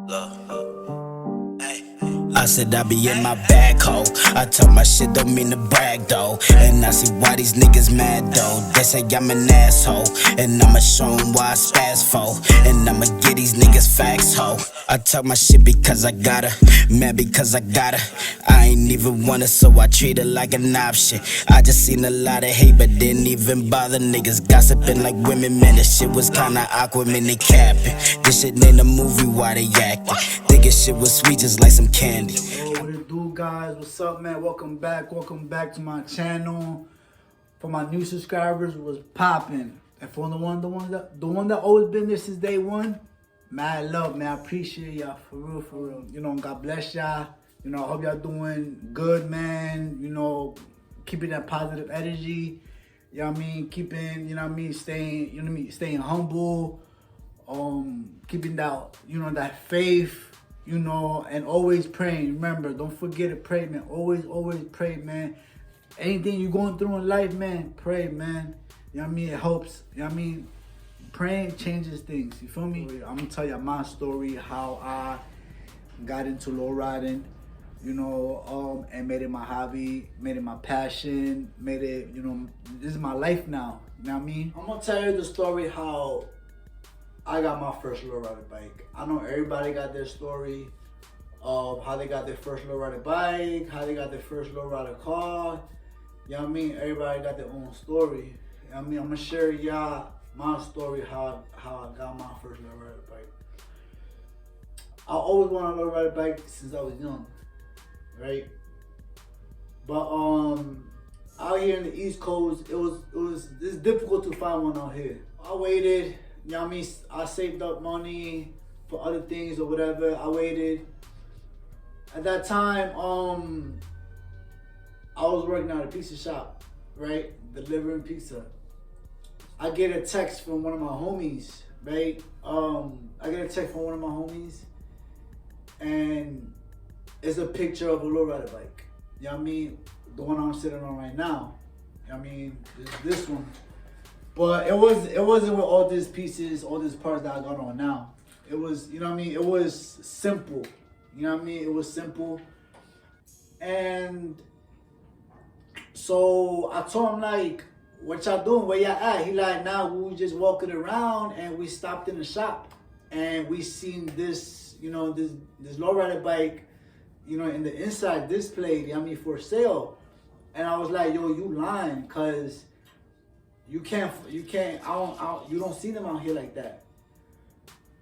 I said I be in my bag, ho. I talk my shit, don't mean to brag, though. And I see why these niggas mad, though. They say I'm an asshole, and I'ma show 'em why I spaz for. And I'ma get these niggas facts, ho. I talk my shit because I gotta, mad because I gotta. I ain't even want it, so I treat it like an option. I just seen a lot of hate, but didn't even bother. Niggas gossiping like women, man. This shit was kinda awkward, man. They capping. This shit ain't a movie, why they acting? Thinking shit was sweet, just like some candy. Yo, what it do, guys? What's up, man? Welcome back to my channel. For my new subscribers, was popping, and for the one that always been there since day one, mad love, man. I appreciate y'all for real. You know, God bless y'all. You know, I hope y'all doing good, man. You know, keeping that positive energy. You know what I mean? Keeping, you know what I mean, staying humble. Keeping that, you know, that faith. You know, and always praying. Remember, don't forget to pray, man. Always pray, man. Anything you're going through in life, man, pray, man. You know what I mean? It helps. You know what I mean? Praying changes things. You feel me? I'm going to tell you my story, how I got into lowriding, you know, and made it my hobby, made it my passion, made it, you know, this is my life now. You know what I mean? I'm going to tell you the story how I got my first lowrider bike. I know everybody got their story of how they got their first lowrider bike, how they got their first lowrider car. You know what I mean? Everybody got their own story. You know what I mean? I'm gonna share y'all my story, how I got my first lowrider bike. I always wanted a lowrider bike since I was young, right? But out here in the East Coast, it's difficult to find one out here. I waited. You know what I mean? I saved up money for other things or whatever. I waited. At that time, I was working at a pizza shop, right? Delivering pizza. I get a text from one of my homies, right? I get a text from one of my homies, and it's a picture of a lowrider bike. You know what I mean? The one I'm sitting on right now. You know what I mean? This one. But it wasn't with all these pieces, all these parts that I got on now. It was, you know what I mean? It was simple. You know what I mean? It was simple. And so I told him, like, what y'all doing? Where y'all at? He like, nah, we was just walking around and we stopped in the shop and we seen this, you know, this lowrider bike, you know, in the inside display, you know what I mean, for sale. And I was like, yo, you lying, cause you don't see them out here like that.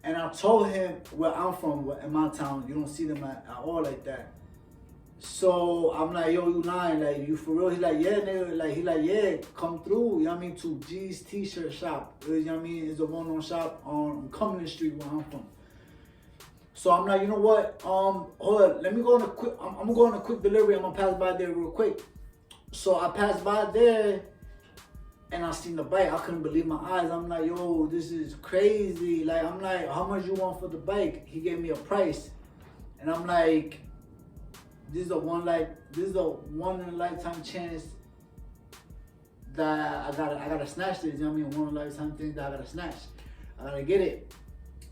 And I told him where I'm from, in my town, you don't see them at all like that. So I'm like, yo, you lying, like, you for real? He's like, yeah, nigga, like, he like, yeah, come through, you know what I mean, to G's t-shirt shop. You know what I mean, it's a well-known shop on Cumberland Street where I'm from. So I'm like, you know what, hold on, let me go on a quick, I'm gonna go on a quick delivery, I'm gonna pass by there real quick. So I passed by there, and I seen the bike. I couldn't believe my eyes. I'm like, yo, this is crazy. Like, I'm like, how much you want for the bike? He gave me a price. And I'm like, this is a one in a lifetime chance that I gotta snatch this. You know what I mean? One in a lifetime thing that I gotta snatch. I gotta get it.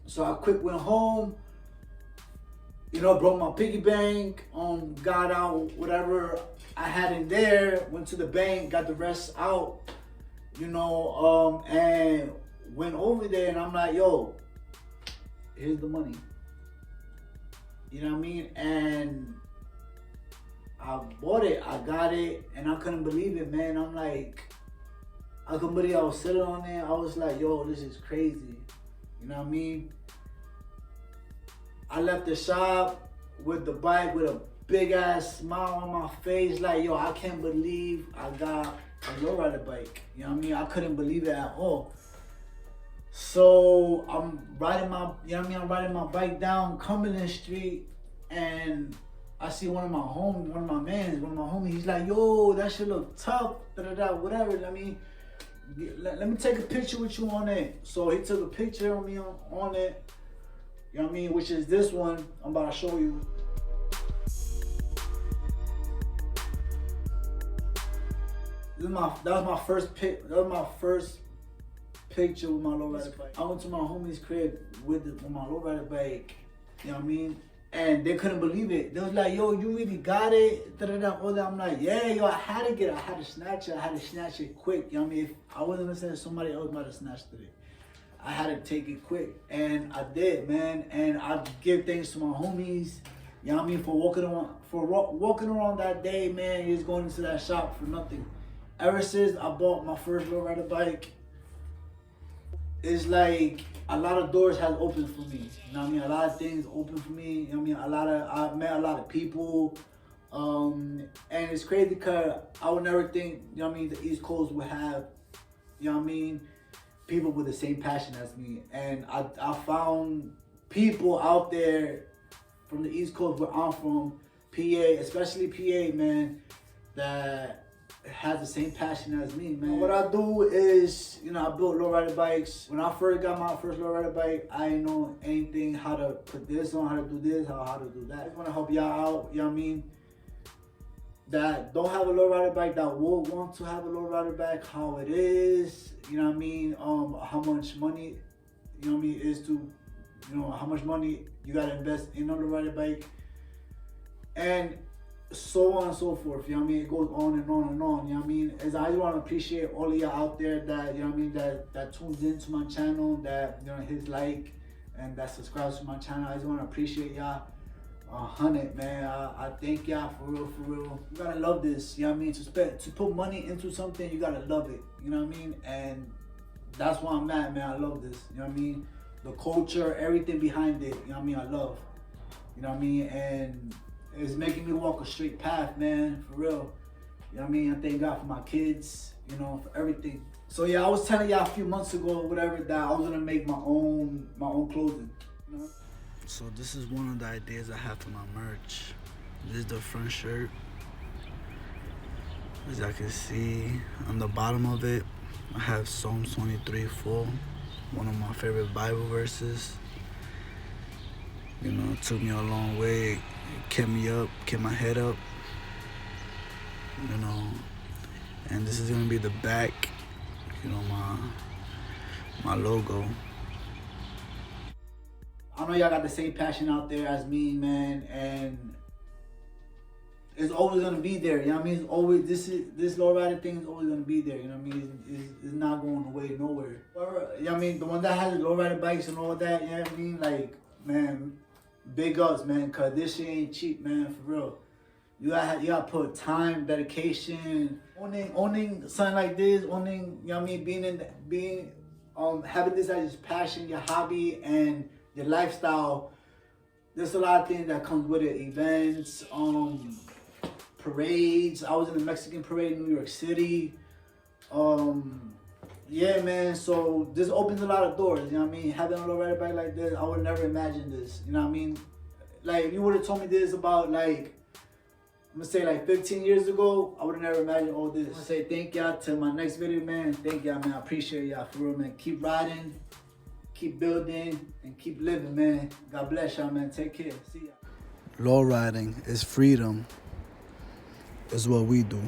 So I quick went home, you know, broke my piggy bank, got out whatever I had in there, went to the bank, got the rest out. You know, and went over there and I'm like, yo, here's the money. You know what I mean? And I bought it, I got it, and I couldn't believe it, man. I'm like, I couldn't believe I was sitting on there. I was like, yo, this is crazy. You know what I mean? I left the shop with the bike with a big ass smile on my face, like, yo, I can't believe I got a lowrider bike. You know what I mean? I couldn't believe it at all. So I'm riding my, you know what I mean? I'm riding my bike down Cumberland Street, and I see one of my homies. He's like, yo, that shit look tough. Whatever. Let me take a picture with you on it. So he took a picture of me on it. You know what I mean? Which is this one I'm about to show you. That was my first picture with my lowrider bike. I went to my homie's crib with my lowrider bike, You know what I mean? And they couldn't believe it. They was like, yo, you really got it? Da-da-da, all that. I'm like, yeah, yo, I had to get it. I had to snatch it. I had to snatch it quick. You know what I mean? If I wasn't listening, somebody else might have snatched it. I had to take it quick. And I did, man. And I give thanks to my homies. You know what I mean? For walking around that day, man, just going into that shop for nothing. Ever since I bought my first Lowrider bike, it's like a lot of doors has opened for me. You know what I mean? A lot of things open for me. You know what I mean? I met a lot of people. And it's crazy because I would never think, you know what I mean, the East Coast would have, you know what I mean, people with the same passion as me. And I found people out there from the East Coast where I'm from, PA, especially PA, man, that has the same passion as me, man. What I do is, you know, I build lowrider bikes. When I first got my first lowrider bike, I didn't know anything, how to put this on, how to do this, how to do that. I just want to help y'all out, you know what I mean? That don't have a lowrider bike, that will want to have a lowrider bike, how it is, you know what I mean? How much money, you know what I mean, is to, you know, how much money you gotta invest in a lowrider bike, and so on and so forth, you know what I mean? It goes on and on and on, you know what I mean? As I just want to appreciate all of y'all out there that, you know what I mean, that tunes into my channel, that, you know, hits like, and that subscribes to my channel. I just want to appreciate y'all 100, man. I thank y'all for real, for real. You gotta love this, you know what I mean? To put money into something, you gotta love it, you know what I mean? And that's why I'm at, man. I love this, you know what I mean? The culture, everything behind it, you know what I mean? I love, you know what I mean? And it's making me walk a straight path, man, for real. You know what I mean? I thank God for my kids, you know, for everything. So yeah, I was telling y'all a few months ago or whatever that I was gonna make my own clothing, you know? So this is one of the ideas I have for my merch. This is the front shirt. As y'all can see, on the bottom of it, I have Psalms 23 full, one of my favorite Bible verses. You know, it took me a long way. It kept me up, kept my head up, you know. And this is gonna be the back, you know, my logo. I know y'all got the same passion out there as me, man, and it's always gonna be there. You know what I mean? It's always this lowrider thing is always gonna be there. You know what I mean? It's not going away nowhere. You know what I mean? The one that has the lowrider bikes and all that. You know what I mean? Like, man. Big ups, man, cause this shit ain't cheap, man, for real. You gotta put time, dedication, owning something like this, owning, you know what I mean, having this as your passion, your hobby, and your lifestyle. There's a lot of things that comes with it. Events, parades. I was in the Mexican parade in New York City. Yeah, man, so this opens a lot of doors, you know what I mean? Having a lowrider bike like this, I would never imagine this, you know what I mean? Like, if you would have told me this about, like, I'm gonna say, like, 15 years ago, I would have never imagined all this. I wanna say thank y'all to my next video, man. Thank y'all, man. I appreciate y'all, for real, man. Keep riding, keep building, and keep living, man. God bless y'all, man. Take care. See y'all. Lowriding is freedom, is what we do.